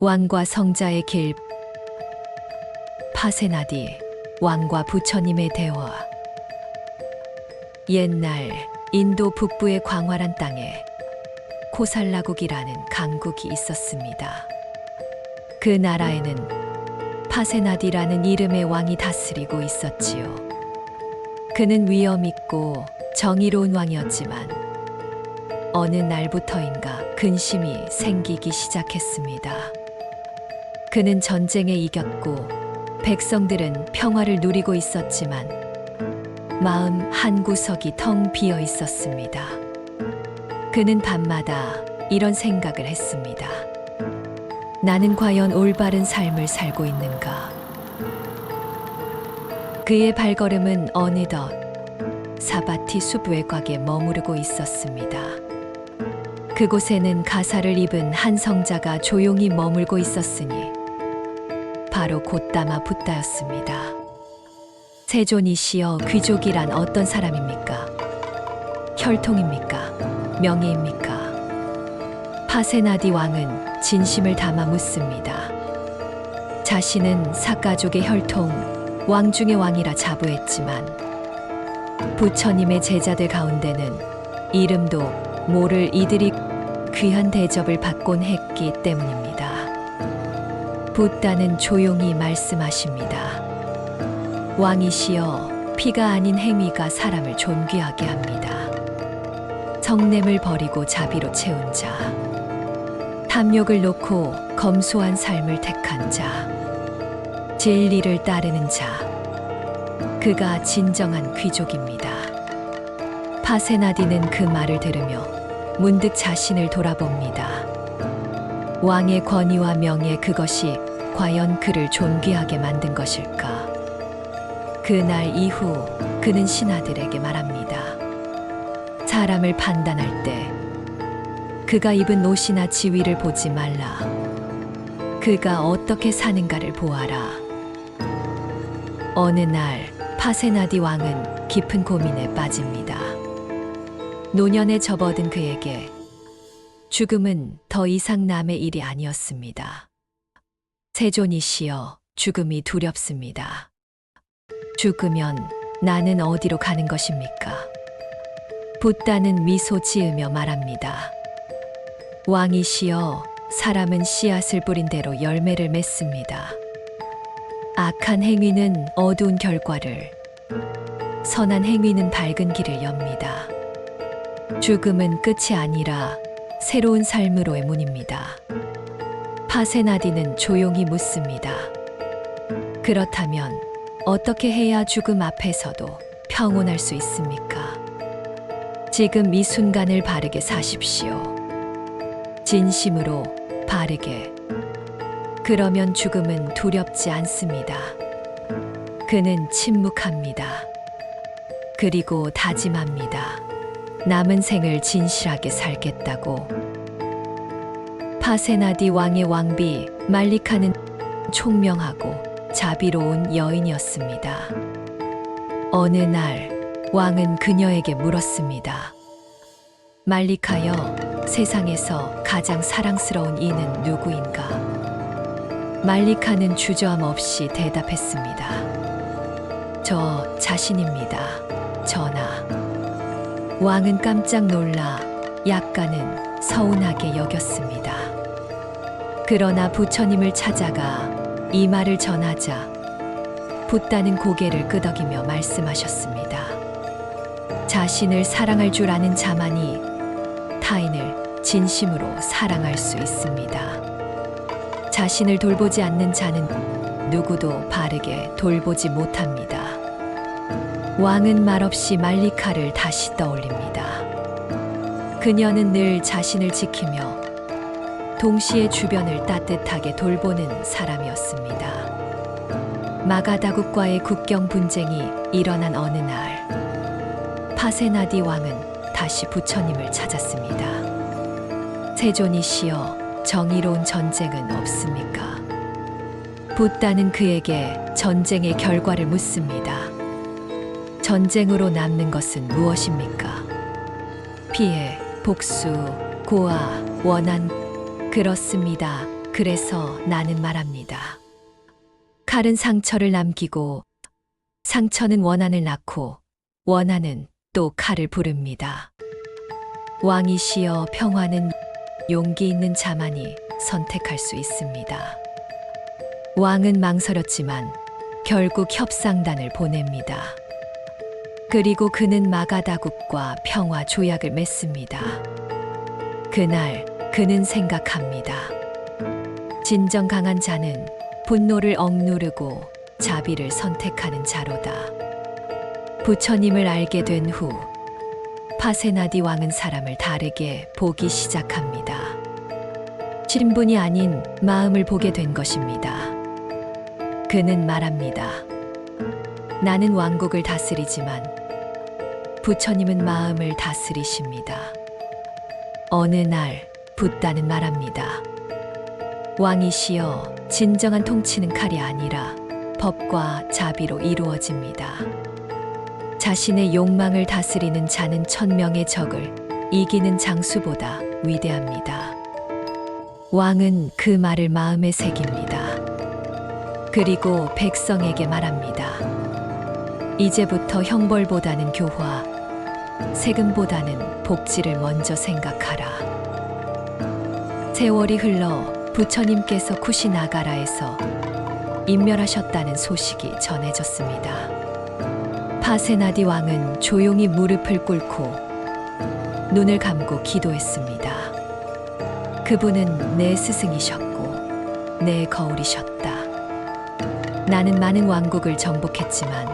왕과 성자의 길. 파세나디 왕과 부처님의 대화. 옛날 인도 북부의 광활한 땅에 코살라국이라는 강국이 있었습니다. 그 나라에는 파세나디라는 이름의 왕이 다스리고 있었지요. 그는 위엄 있고 정의로운 왕이었지만 어느 날부터인가 근심이 생기기 시작했습니다. 그는 전쟁에 이겼고 백성들은 평화를 누리고 있었지만 마음 한구석이 텅 비어 있었습니다. 그는 밤마다 이런 생각을 했습니다. 나는 과연 올바른 삶을 살고 있는가? 그의 발걸음은 어느덧 사바티 숲 외곽에 머무르고 있었습니다. 그곳에는 가사를 입은 한 성자가 조용히 머물고 있었으니 바로 곧다마 붓다였습니다. 세존이시여, 귀족이란 어떤 사람입니까? 혈통입니까? 명예입니까? 파세나디 왕은 진심을 담아 묻습니다. 자신은 사가족의 혈통, 왕 중의 왕이라 자부했지만 부처님의 제자들 가운데는 이름도 모를 이들이 귀한 대접을 받곤 했기 때문입니다. 붓다는 조용히 말씀하십니다. 왕이시여, 피가 아닌 행위가 사람을 존귀하게 합니다. 성냄을 버리고 자비로 채운 자, 탐욕을 놓고 검소한 삶을 택한 자, 진리를 따르는 자, 그가 진정한 귀족입니다. 파세나디는 그 말을 들으며 문득 자신을 돌아봅니다. 왕의 권위와 명예, 그것이 과연 그를 존귀하게 만든 것일까? 그날 이후 그는 신하들에게 말합니다. 사람을 판단할 때 그가 입은 옷이나 지위를 보지 말라. 그가 어떻게 사는가를 보아라. 어느 날 파세나디 왕은 깊은 고민에 빠집니다. 노년에 접어든 그에게 죽음은 더 이상 남의 일이 아니었습니다. 세존이시여, 죽음이 두렵습니다. 죽으면 나는 어디로 가는 것입니까? 붓다는 미소 지으며 말합니다. 왕이시여, 사람은 씨앗을 뿌린 대로 열매를 맺습니다. 악한 행위는 어두운 결과를, 선한 행위는 밝은 길을 엽니다. 죽음은 끝이 아니라 새로운 삶으로의 문입니다. 파세나디는 조용히 묻습니다. 그렇다면 어떻게 해야 죽음 앞에서도 평온할 수 있습니까? 지금 이 순간을 바르게 사십시오. 진심으로 바르게. 그러면 죽음은 두렵지 않습니다. 그는 침묵합니다. 그리고 다짐합니다. 남은 생을 진실하게 살겠다고. 파세나디 왕의 왕비 말리카는 총명하고 자비로운 여인이었습니다. 어느 날 왕은 그녀에게 물었습니다. 말리카여, 세상에서 가장 사랑스러운 이는 누구인가? 말리카는 주저함 없이 대답했습니다. 저 자신입니다, 전하. 왕은 깜짝 놀라 약간은 서운하게 여겼습니다. 그러나 부처님을 찾아가 이 말을 전하자 붓다는 고개를 끄덕이며 말씀하셨습니다. 자신을 사랑할 줄 아는 자만이 타인을 진심으로 사랑할 수 있습니다. 자신을 돌보지 않는 자는 누구도 바르게 돌보지 못합니다. 왕은 말없이 말리카를 다시 떠올립니다. 그녀는 늘 자신을 지키며 동시에 주변을 따뜻하게 돌보는 사람이었습니다. 마가다국과의 국경 분쟁이 일어난 어느 날, 파세나디 왕은 다시 부처님을 찾았습니다. 세존이시여, 정의로운 전쟁은 없습니까? 붓다는 그에게 전쟁의 결과를 묻습니다. 전쟁으로 남는 것은 무엇입니까? 피해, 복수, 고아, 원한. 그렇습니다. 그래서 나는 말합니다. 칼은 상처를 남기고 상처는 원한을 낳고 원한은 또 칼을 부릅니다. 왕이시여 평화는 용기 있는 자만이 선택할 수 있습니다. 왕은 망설였지만 결국 협상단을 보냅니다. 그리고 그는 마가다국과 평화 조약을 맺습니다. 그날 그는 생각합니다. 진정 강한 자는 분노를 억누르고 자비를 선택하는 자로다. 부처님을 알게 된 후 파세나디 왕은 사람을 다르게 보기 시작합니다. 신분이 아닌 마음을 보게 된 것입니다. 그는 말합니다. 나는 왕국을 다스리지만 부처님은 마음을 다스리십니다. 어느 날 붓다는 말합니다. 왕이시여, 진정한 통치는 칼이 아니라 법과 자비로 이루어집니다. 자신의 욕망을 다스리는 자는 1000명의 적을 이기는 장수보다 위대합니다. 왕은 그 말을 마음에 새깁니다. 그리고 백성에게 말합니다. 이제부터 형벌보다는 교화, 세금보다는 복지를 먼저 생각하라. 세월이 흘러 부처님께서 쿠시나가라에서 인멸하셨다는 소식이 전해졌습니다. 파세나디 왕은 조용히 무릎을 꿇고 눈을 감고 기도했습니다. 그분은 내 스승이셨고 내 거울이셨다. 나는 많은 왕국을 정복했지만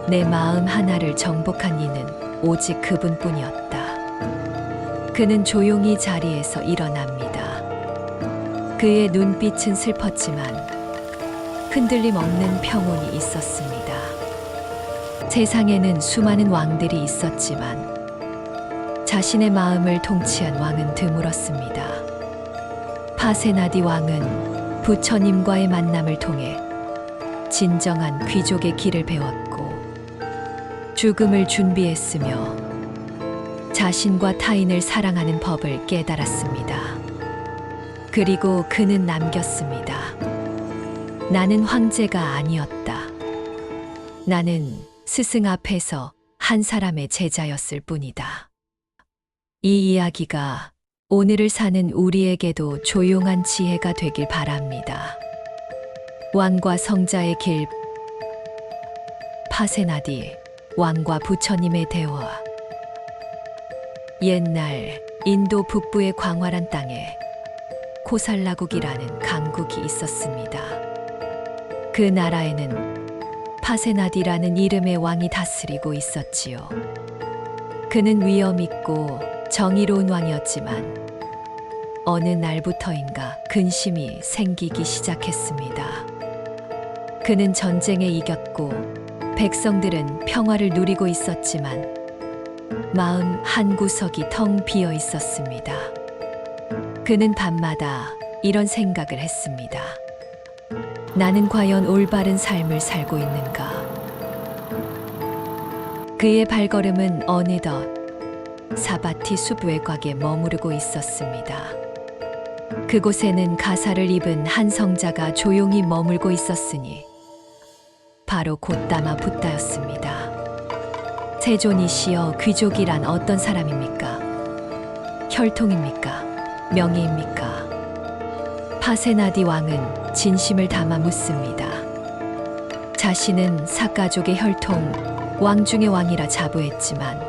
내 마음 하나를 정복한 이는 오직 그분뿐이었다. 그는 조용히 자리에서 일어납니다. 그의 눈빛은 슬펐지만 흔들림 없는 평온이 있었습니다. 세상에는 수많은 왕들이 있었지만 자신의 마음을 통치한 왕은 드물었습니다. 파세나디 왕은 부처님과의 만남을 통해 진정한 귀족의 길을 배웠고 죽음을 준비했으며 자신과 타인을 사랑하는 법을 깨달았습니다. 그리고 그는 남겼습니다. 나는 황제가 아니었다. 나는 스승 앞에서 한 사람의 제자였을 뿐이다. 이 이야기가 오늘을 사는 우리에게도 조용한 지혜가 되길 바랍니다. 왕과 성자의 길, 파세나디 왕과 부처님의 대화. 옛날 인도 북부의 광활한 땅에 코살라국이라는 강국이 있었습니다. 그 나라에는 파세나디라는 이름의 왕이 다스리고 있었지요. 그는 위엄 있고 정의로운 왕이었지만 어느 날부터인가 근심이 생기기 시작했습니다. 그는 전쟁에 이겼고 백성들은 평화를 누리고 있었지만 마음 한구석이 텅 비어 있었습니다. 그는 밤마다 이런 생각을 했습니다. 나는 과연 올바른 삶을 살고 있는가? 그의 발걸음은 어느덧 사바티 숲 외곽에 머무르고 있었습니다. 그곳에는 가사를 입은 한 성자가 조용히 머물고 있었으니 바로 곧다마 붓다였습니다. 세존이시여, 귀족이란 어떤 사람입니까? 혈통입니까? 명예입니까? 파세나디 왕은 진심을 담아 묻습니다. 자신은 사가족의 혈통, 왕 중의 왕이라 자부했지만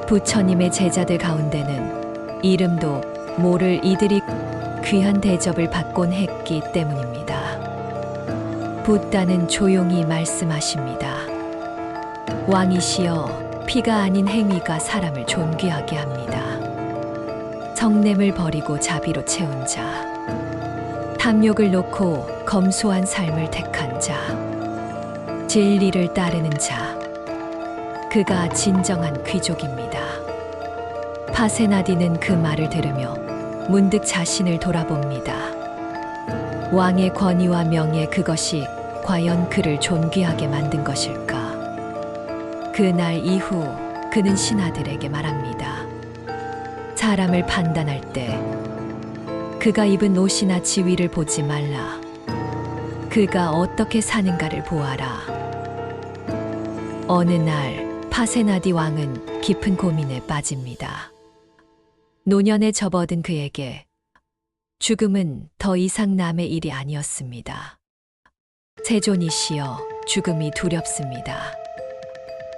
부처님의 제자들 가운데는 이름도 모를 이들이 귀한 대접을 받곤 했기 때문입니다. 붓다는 조용히 말씀하십니다. 왕이시여, 피가 아닌 행위가 사람을 존귀하게 합니다. 성냄을 버리고 자비로 채운 자, 탐욕을 놓고 검소한 삶을 택한 자, 진리를 따르는 자, 그가 진정한 귀족입니다. 파세나디는 그 말을 들으며 문득 자신을 돌아봅니다. 왕의 권위와 명예, 그것이 과연 그를 존귀하게 만든 것일까? 그날 이후 그는 신하들에게 말합니다. 사람을 판단할 때 그가 입은 옷이나 지위를 보지 말라. 그가 어떻게 사는가를 보아라. 어느 날 파세나디 왕은 깊은 고민에 빠집니다. 노년에 접어든 그에게 죽음은 더 이상 남의 일이 아니었습니다. 세존이시여, 죽음이 두렵습니다.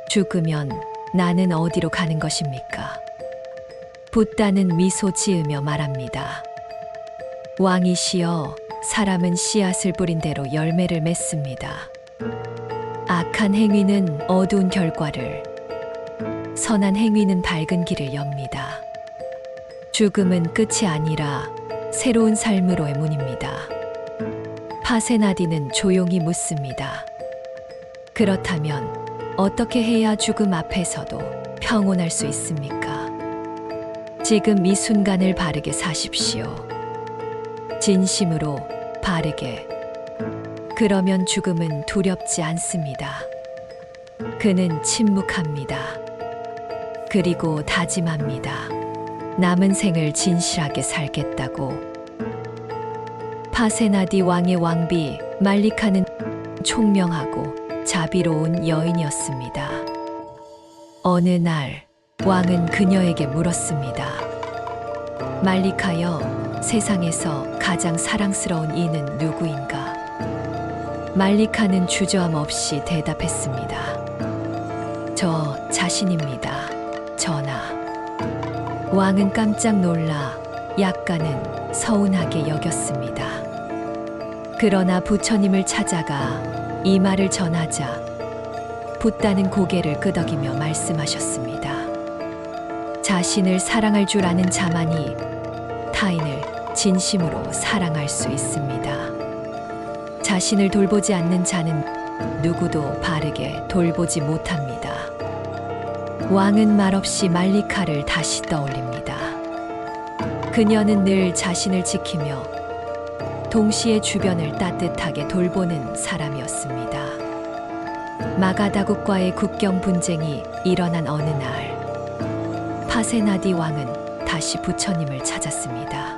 죽으면 나는 어디로 가는 것입니까? 붓다는 미소 지으며 말합니다. 왕이시여, 사람은 씨앗을 뿌린 대로 열매를 맺습니다. 악한 행위는 어두운 결과를, 선한 행위는 밝은 길을 엽니다. 죽음은 끝이 아니라 새로운 삶으로의 문입니다. 파세나디는 조용히 묻습니다. 그렇다면 어떻게 해야 죽음 앞에서도 평온할 수 있습니까? 지금 이 순간을 바르게 사십시오. 진심으로 바르게. 그러면 죽음은 두렵지 않습니다. 그는 침묵합니다. 그리고 다짐합니다. 남은 생을 진실하게 살겠다고. 파세나디 왕의 왕비 말리카는 총명하고 자비로운 여인이었습니다. 어느 날 왕은 그녀에게 물었습니다. 말리카여, 세상에서 가장 사랑스러운 이는 누구인가? 말리카는 주저함 없이 대답했습니다. 저 자신입니다, 전하. 왕은 깜짝 놀라 약간은 서운하게 여겼습니다. 그러나 부처님을 찾아가 이 말을 전하자 붓다는 고개를 끄덕이며 말씀하셨습니다. 자신을 사랑할 줄 아는 자만이 타인을 진심으로 사랑할 수 있습니다. 자신을 돌보지 않는 자는 누구도 바르게 돌보지 못합니다. 왕은 말없이 말리카를 다시 떠올립니다. 그녀는 늘 자신을 지키며 동시에 주변을 따뜻하게 돌보는 사람이었습니다. 마가다국과의 국경 분쟁이 일어난 어느 날, 파세나디 왕은 다시 부처님을 찾았습니다.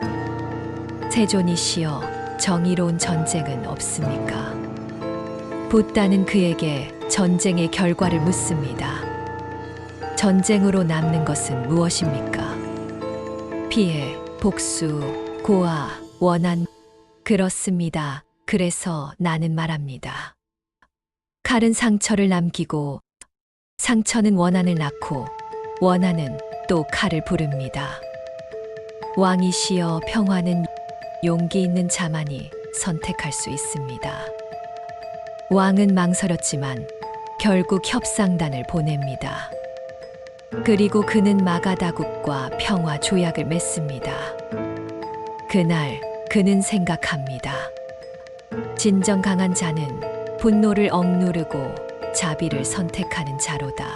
세존이시여, 정의로운 전쟁은 없습니까? 붓다는 그에게 전쟁의 결과를 묻습니다. 전쟁으로 남는 것은 무엇입니까? 피해, 복수, 고아, 원한. 그렇습니다. 그래서 나는 말합니다. 칼은 상처를 남기고 상처는 원한을 낳고 원한은 또 칼을 부릅니다. 왕이시여, 평화는 용기 있는 자만이 선택할 수 있습니다. 왕은 망설였지만 결국 협상단을 보냅니다. 그리고 그는 마가다국과 평화 조약을 맺습니다. 그날 그는 생각합니다. 진정 강한 자는 분노를 억누르고 자비를 선택하는 자로다.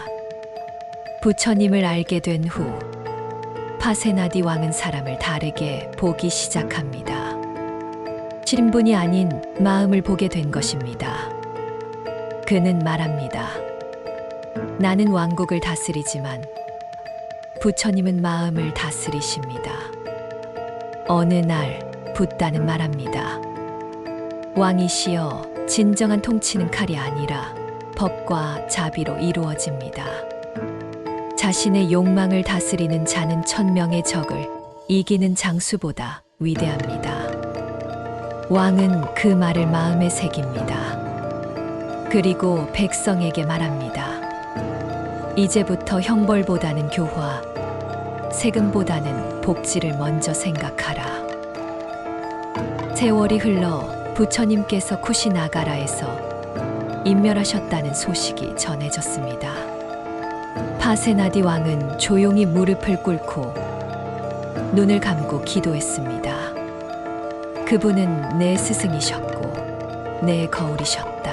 부처님을 알게 된 후 파세나디 왕은 사람을 다르게 보기 시작합니다. 신분이 아닌 마음을 보게 된 것입니다. 그는 말합니다. 나는 왕국을 다스리지만 부처님은 마음을 다스리십니다. 어느 날 붓다는 말합니다. 왕이시여, 진정한 통치는 칼이 아니라 법과 자비로 이루어집니다. 자신의 욕망을 다스리는 자는 1000명의 적을 이기는 장수보다 위대합니다. 왕은 그 말을 마음에 새깁니다. 그리고 백성에게 말합니다. 이제부터 형벌보다는 교화, 세금보다는 복지를 먼저 생각하라. 세월이 흘러 부처님께서 쿠시나가라에서 인멸하셨다는 소식이 전해졌습니다. 파세나디 왕은 조용히 무릎을 꿇고 눈을 감고 기도했습니다. 그분은 내 스승이셨고 내 거울이셨다.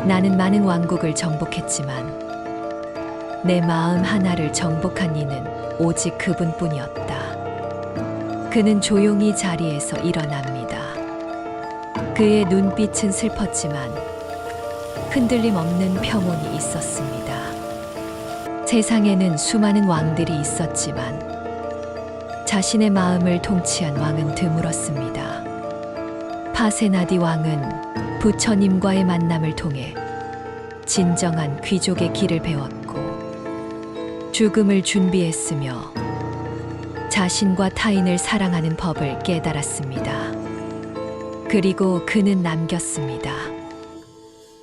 나는 많은 왕국을 정복했지만 내 마음 하나를 정복한 이는 오직 그분뿐이었다. 그는 조용히 자리에서 일어납니다. 그의 눈빛은 슬펐지만 흔들림 없는 평온이 있었습니다. 세상에는 수많은 왕들이 있었지만 자신의 마음을 통치한 왕은 드물었습니다. 파세나디 왕은 부처님과의 만남을 통해 진정한 귀족의 길을 배웠고 죽음을 준비했으며 자신과 타인을 사랑하는 법을 깨달았습니다. 그리고 그는 남겼습니다.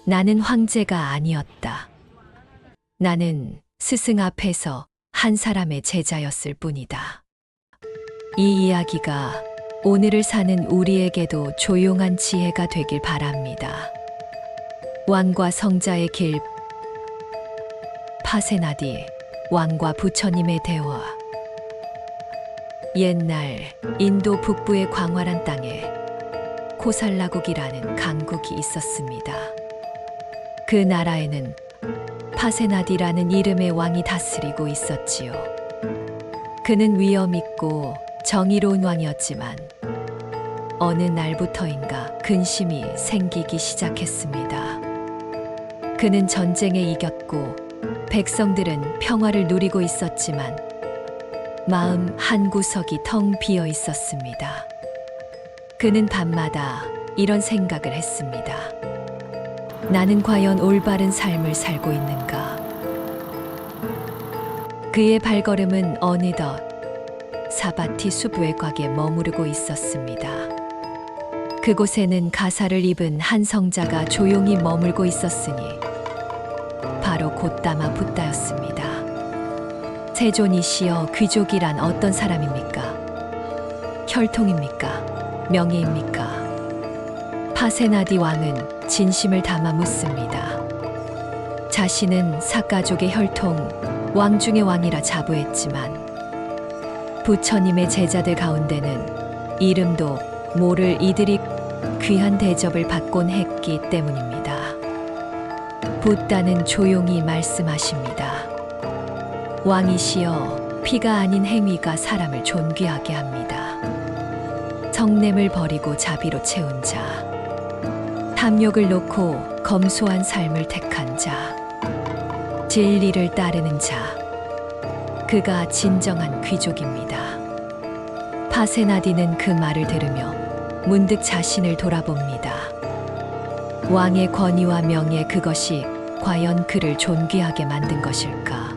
나는 황제가 아니었다. 나는 스승 앞에서 한 사람의 제자였을 뿐이다. 이 이야기가 오늘을 사는 우리에게도 조용한 지혜가 되길 바랍니다. 왕과 성자의 길. 파세나디 왕과 부처님의 대화. 옛날 인도 북부의 광활한 땅에 코살라국이라는 강국이 있었습니다. 그 나라에는 파세나디라는 이름의 왕이 다스리고 있었지요. 그는 위엄 있고 정의로운 왕이었지만 어느 날부터인가 근심이 생기기 시작했습니다. 그는 전쟁에 이겼고 백성들은 평화를 누리고 있었지만 마음 한구석이 텅 비어 있었습니다. 그는 밤마다 이런 생각을 했습니다. 나는 과연 올바른 삶을 살고 있는가? 그의 발걸음은 어느덧 사바티 숲 외곽에 머무르고 있었습니다. 그곳에는 가사를 입은 한 성자가 조용히 머물고 있었으니 바로 곧다마 붓다였습니다. 세존이시여, 귀족이란 어떤 사람입니까? 혈통입니까? 명예입니까? 파세나디 왕은 진심을 담아 묻습니다. 자신은 사가족의 혈통, 왕 중의 왕이라 자부했지만 부처님의 제자들 가운데는 이름도 모를 이들이 귀한 대접을 받곤 했기 때문입니다. 붓다는 조용히 말씀하십니다. 왕이시여, 피가 아닌 행위가 사람을 존귀하게 합니다. 성냄을 버리고 자비로 채운 자, 탐욕을 놓고 검소한 삶을 택한 자, 진리를 따르는 자, 그가 진정한 귀족입니다. 파세나디는 그 말을 들으며 문득 자신을 돌아봅니다. 왕의 권위와 명예, 그것이 과연 그를 존귀하게 만든 것일까?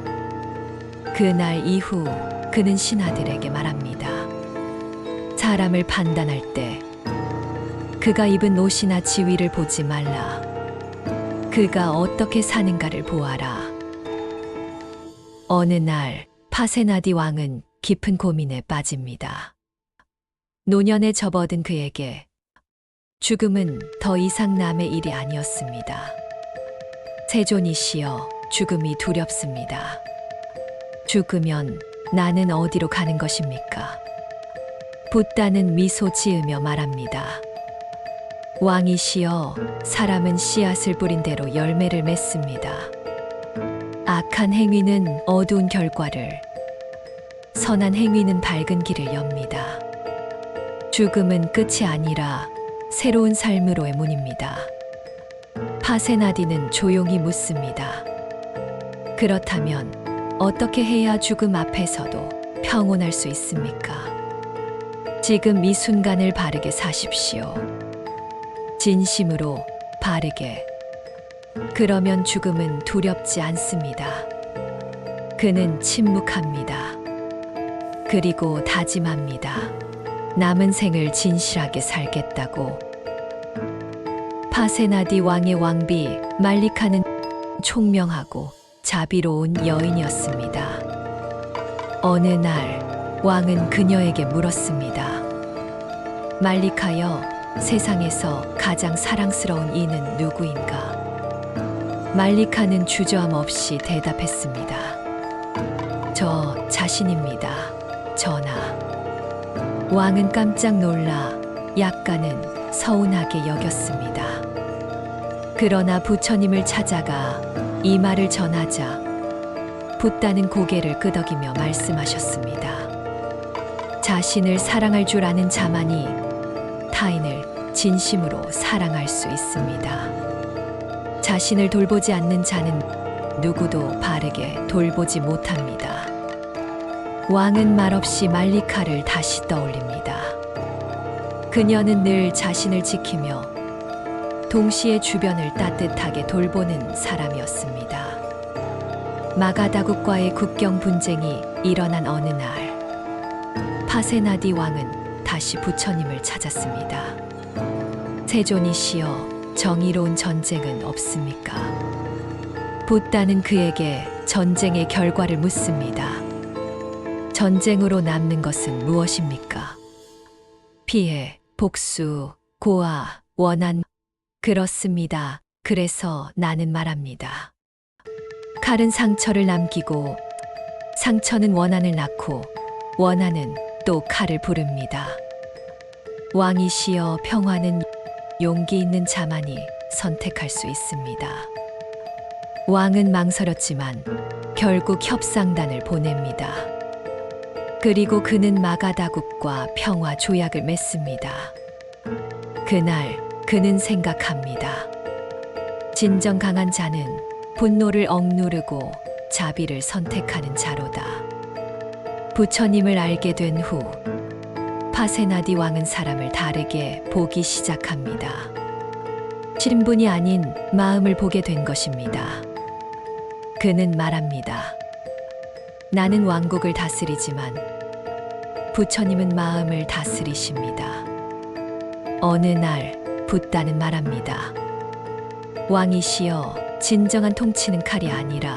그날 이후 그는 신하들에게 말합니다. 사람을 판단할 때 그가 입은 옷이나 지위를 보지 말라. 그가 어떻게 사는가를 보아라. 어느 날 파세나디 왕은 깊은 고민에 빠집니다. 노년에 접어든 그에게 죽음은 더 이상 남의 일이 아니었습니다. 세존이시여, 죽음이 두렵습니다. 죽으면 나는 어디로 가는 것입니까? 붓다는 미소 지으며 말합니다. 왕이시여, 사람은 씨앗을 뿌린 대로 열매를 맺습니다. 악한 행위는 어두운 결과를, 선한 행위는 밝은 길을 엽니다. 죽음은 끝이 아니라 새로운 삶으로의 문입니다. 파세나디는 조용히 묻습니다. 그렇다면 어떻게 해야 죽음 앞에서도 평온할 수 있습니까? 지금 이 순간을 바르게 사십시오. 진심으로 바르게. 그러면 죽음은 두렵지 않습니다. 그는 침묵합니다. 그리고 다짐합니다. 남은 생을 진실하게 살겠다고. 파세나디 왕의 왕비 말리카는 총명하고 자비로운 여인이었습니다. 어느 날 왕은 그녀에게 물었습니다. 말리카여, 세상에서 가장 사랑스러운 이는 누구인가? 말리카는 주저함 없이 대답했습니다. 저 자신입니다, 전하. 왕은 깜짝 놀라 약간은 서운하게 여겼습니다. 그러나 부처님을 찾아가 이 말을 전하자 붓다는 고개를 끄덕이며 말씀하셨습니다. 자신을 사랑할 줄 아는 자만이 타인을 진심으로 사랑할 수 있습니다. 자신을 돌보지 않는 자는 누구도 바르게 돌보지 못합니다. 왕은 말없이 말리카를 다시 떠올립니다. 그녀는 늘 자신을 지키며 동시에 주변을 따뜻하게 돌보는 사람이었습니다. 마가다국과의 국경 분쟁이 일어난 어느 날, 파세나디 왕은 다시 부처님을 찾았습니다. 세존이시여, 정의로운 전쟁은 없습니까? 붓다는 그에게 전쟁의 결과를 묻습니다. 전쟁으로 남는 것은 무엇입니까? 피해, 복수, 고아, 원한. 그렇습니다. 그래서 나는 말합니다. 칼은 상처를 남기고 상처는 원한을 낳고 원한은 또 칼을 부릅니다. 왕이시여, 평화는 용기 있는 자만이 선택할 수 있습니다. 왕은 망설였지만 결국 협상단을 보냅니다. 그리고 그는 마가다국과 평화 조약을 맺습니다. 그날 그는 생각합니다. 진정 강한 자는 분노를 억누르고 자비를 선택하는 자로다. 부처님을 알게 된 후 파세나디 왕은 사람을 다르게 보기 시작합니다. 신분이 아닌 마음을 보게 된 것입니다. 그는 말합니다. 나는 왕국을 다스리지만 부처님은 마음을 다스리십니다. 어느 날 붓다는 말합니다. 왕이시여, 진정한 통치는 칼이 아니라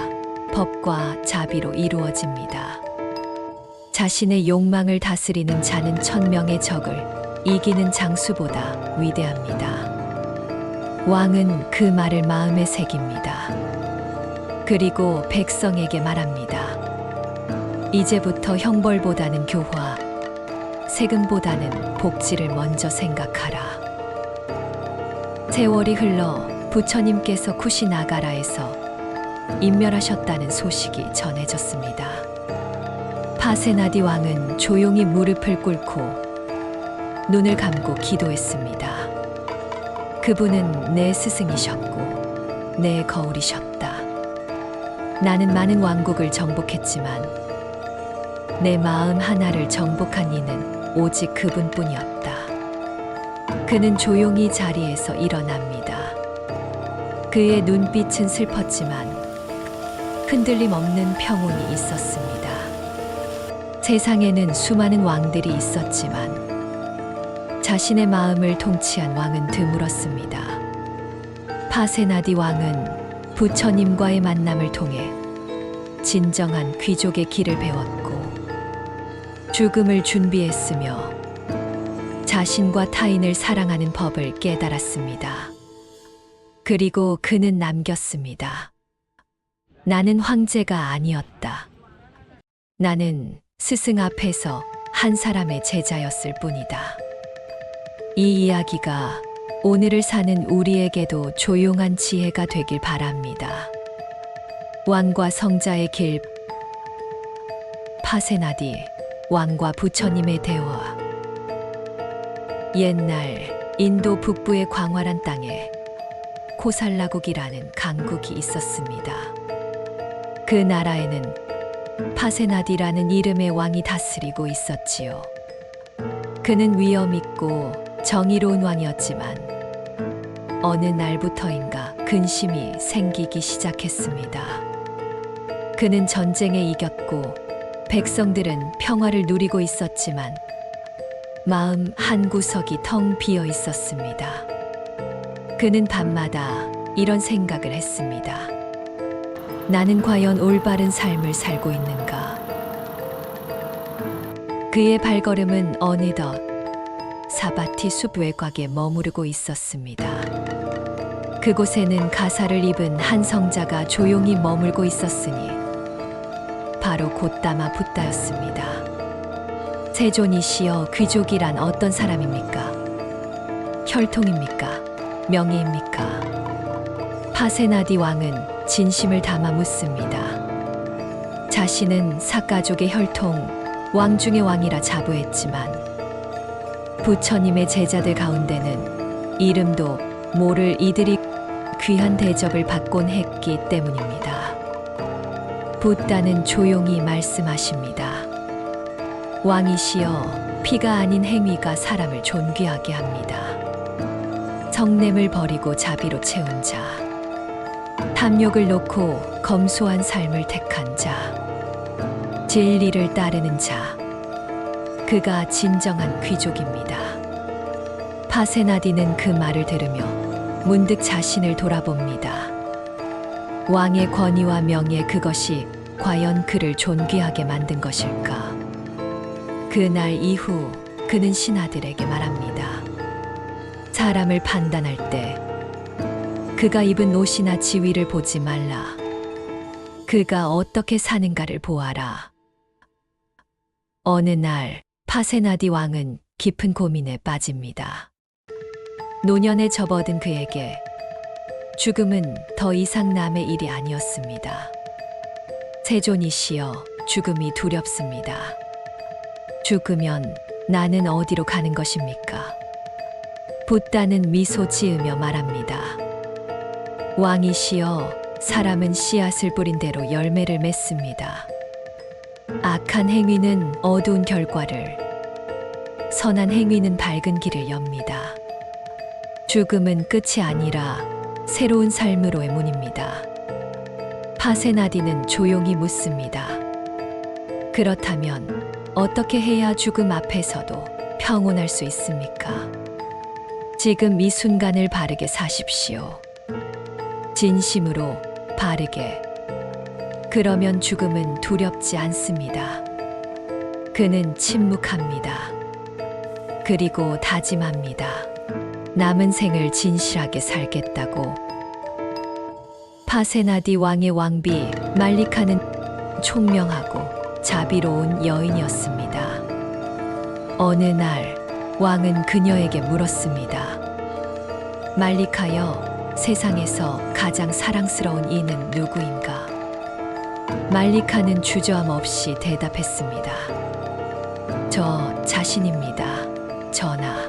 법과 자비로 이루어집니다. 자신의 욕망을 다스리는 자는 1000명의 적을 이기는 장수보다 위대합니다. 왕은 그 말을 마음에 새깁니다. 그리고 백성에게 말합니다. 이제부터 형벌보다는 교화, 세금보다는 복지를 먼저 생각하라. 세월이 흘러 부처님께서 쿠시나가라에서 인멸하셨다는 소식이 전해졌습니다. 파세나디 왕은 조용히 무릎을 꿇고 눈을 감고 기도했습니다. 그분은 내 스승이셨고 내 거울이셨다. 나는 많은 왕국을 정복했지만 내 마음 하나를 정복한 이는 오직 그분뿐이었다. 그는 조용히 자리에서 일어납니다. 그의 눈빛은 슬펐지만 흔들림 없는 평온이 있었습니다. 세상에는 수많은 왕들이 있었지만 자신의 마음을 통치한 왕은 드물었습니다. 파세나디 왕은 부처님과의 만남을 통해 진정한 귀족의 길을 배웠고 죽음을 준비했으며 자신과 타인을 사랑하는 법을 깨달았습니다. 그리고 그는 남겼습니다. 나는 황제가 아니었다. 나는 스승 앞에서 한 사람의 제자였을 뿐이다. 이 이야기가 오늘을 사는 우리에게도 조용한 지혜가 되길 바랍니다. 왕과 성자의 길. 파세나디 왕과 부처님의 대화. 옛날 인도 북부의 광활한 땅에 코살라국이라는 강국이 있었습니다. 그 나라에는 파세나디라는 이름의 왕이 다스리고 있었지요. 그는 위엄 있고 정의로운 왕이었지만 어느 날부터인가 근심이 생기기 시작했습니다. 그는 전쟁에 이겼고 백성들은 평화를 누리고 있었지만 마음 한구석이 텅 비어 있었습니다. 그는 밤마다 이런 생각을 했습니다. 나는 과연 올바른 삶을 살고 있는가? 그의 발걸음은 어느덧 사바티 숲 외곽에 머무르고 있었습니다. 그곳에는 가사를 입은 한 성자가 조용히 머물고 있었으니 바로 곧다마 붓다였습니다. 세존이시여, 귀족이란 어떤 사람입니까? 혈통입니까? 명예입니까? 파세나디 왕은 진심을 담아 묻습니다. 자신은 사가족의 혈통, 왕 중의 왕이라 자부했지만 부처님의 제자들 가운데는 이름도 모를 이들이 귀한 대접을 받곤 했기 때문입니다. 붓다는 조용히 말씀하십니다. 왕이시여, 피가 아닌 행위가 사람을 존귀하게 합니다. 성냄을 버리고 자비로 채운 자, 탐욕을 놓고 검소한 삶을 택한 자, 진리를 따르는 자, 그가 진정한 귀족입니다. 파세나디는 그 말을 들으며 문득 자신을 돌아봅니다. 왕의 권위와 명예, 그것이 과연 그를 존귀하게 만든 것일까? 그날 이후 그는 신하들에게 말합니다. 사람을 판단할 때 그가 입은 옷이나 지위를 보지 말라. 그가 어떻게 사는가를 보아라. 어느 날 파세나디 왕은 깊은 고민에 빠집니다. 노년에 접어든 그에게 죽음은 더 이상 남의 일이 아니었습니다. 세존이시여, 죽음이 두렵습니다. 죽으면 나는 어디로 가는 것입니까? 붓다는 미소 지으며 말합니다. 왕이시여, 사람은 씨앗을 뿌린 대로 열매를 맺습니다. 악한 행위는 어두운 결과를, 선한 행위는 밝은 길을 엽니다. 죽음은 끝이 아니라 새로운 삶으로의 문입니다. 파세나디는 조용히 묻습니다. 그렇다면 어떻게 해야 죽음 앞에서도 평온할 수 있습니까? 지금 이 순간을 바르게 사십시오. 진심으로 바르게. 그러면 죽음은 두렵지 않습니다. 그는 침묵합니다. 그리고 다짐합니다. 남은 생을 진실하게 살겠다고. 파세나디 왕의 왕비 말리카는 총명하고 자비로운 여인이었습니다. 어느 날 왕은 그녀에게 물었습니다. 말리카여, 세상에서 가장 사랑스러운 이는 누구인가? 말리카는 주저함 없이 대답했습니다. 저 자신입니다, 전하.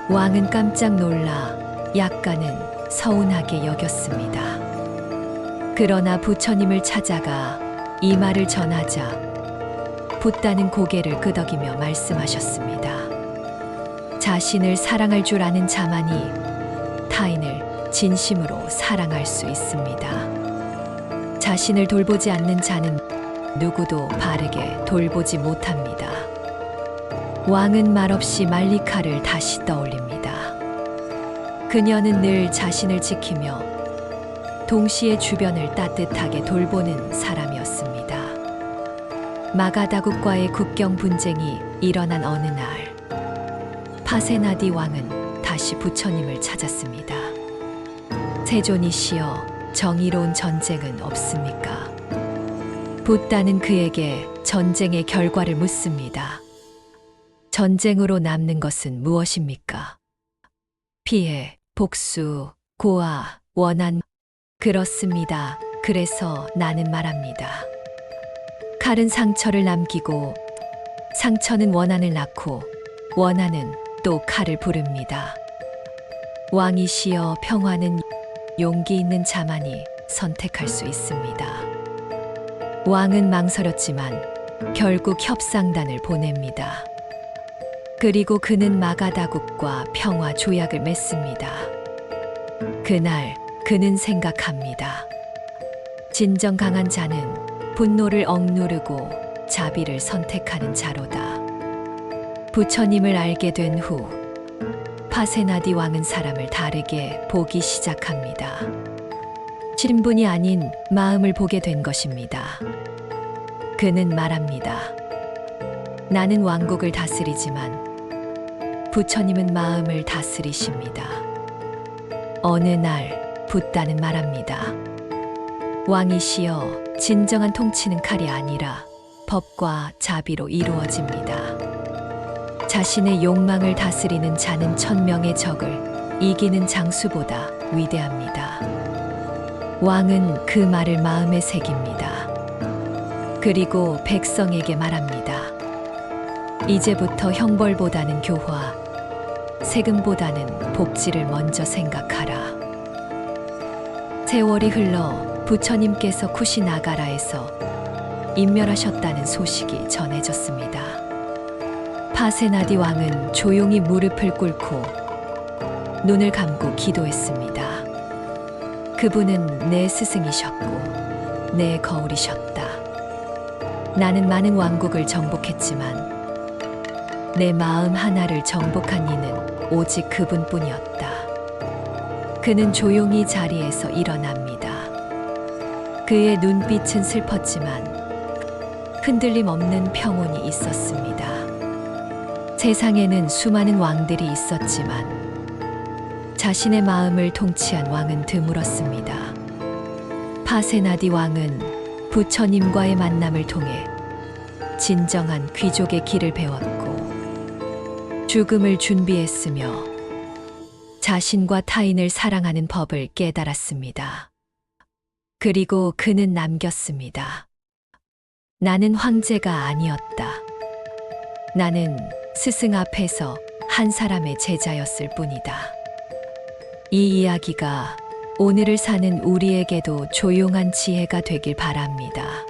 왕은 깜짝 놀라 약간은 서운하게 여겼습니다. 그러나 부처님을 찾아가 이 말을 전하자 붓다는 고개를 끄덕이며 말씀하셨습니다. 자신을 사랑할 줄 아는 자만이 타인을 진심으로 사랑할 수 있습니다. 자신을 돌보지 않는 자는 누구도 바르게 돌보지 못합니다. 왕은 말없이 말리카를 다시 떠올립니다. 그녀는 늘 자신을 지키며 동시에 주변을 따뜻하게 돌보는 사람이었습니다. 마가다국과의 국경 분쟁이 일어난 어느 날, 파세나디 왕은 다시 부처님을 찾았습니다. 세존이시여, 정의로운 전쟁은 없습니까? 붓다는 그에게 전쟁의 결과를 묻습니다. 전쟁으로 남는 것은 무엇입니까? 피해, 복수, 고아, 원한. 그렇습니다. 그래서 나는 말합니다. 칼은 상처를 남기고 상처는 원한을 낳고 원한은 또 칼을 부릅니다. 왕이시여, 평화는 용기 있는 자만이 선택할 수 있습니다. 왕은 망설였지만 결국 협상단을 보냅니다. 그리고 그는 마가다국과 평화 조약을 맺습니다. 그날 그는 생각합니다. 진정 강한 자는 분노를 억누르고 자비를 선택하는 자로다. 부처님을 알게 된 후 파세나디 왕은 사람을 다르게 보기 시작합니다. 신분이 아닌 마음을 보게 된 것입니다. 그는 말합니다. 나는 왕국을 다스리지만 부처님은 마음을 다스리십니다. 어느 날 붓다는 말합니다. 왕이시여, 진정한 통치는 칼이 아니라 법과 자비로 이루어집니다. 자신의 욕망을 다스리는 자는 1000명의 적을 이기는 장수보다 위대합니다. 왕은 그 말을 마음에 새깁니다. 그리고 백성에게 말합니다. 이제부터 형벌보다는 교화, 세금보다는 복지를 먼저 생각하라. 세월이 흘러 부처님께서 쿠시나가라에서 인멸하셨다는 소식이 전해졌습니다. 파세나디 왕은 조용히 무릎을 꿇고 눈을 감고 기도했습니다. 그분은 내 스승이셨고 내 거울이셨다. 나는 많은 왕국을 정복했지만 내 마음 하나를 정복한 이는 오직 그분뿐이었다. 그는 조용히 자리에서 일어납니다. 그의 눈빛은 슬펐지만 흔들림 없는 평온이 있었습니다. 세상에는 수많은 왕들이 있었지만 자신의 마음을 통치한 왕은 드물었습니다. 파세나디 왕은 부처님과의 만남을 통해 진정한 귀족의 길을 배웠고 죽음을 준비했으며 자신과 타인을 사랑하는 법을 깨달았습니다. 그리고 그는 남겼습니다. 나는 황제가 아니었다. 나는 스승 앞에서 한 사람의 제자였을 뿐이다. 이 이야기가 오늘을 사는 우리에게도 조용한 지혜가 되길 바랍니다.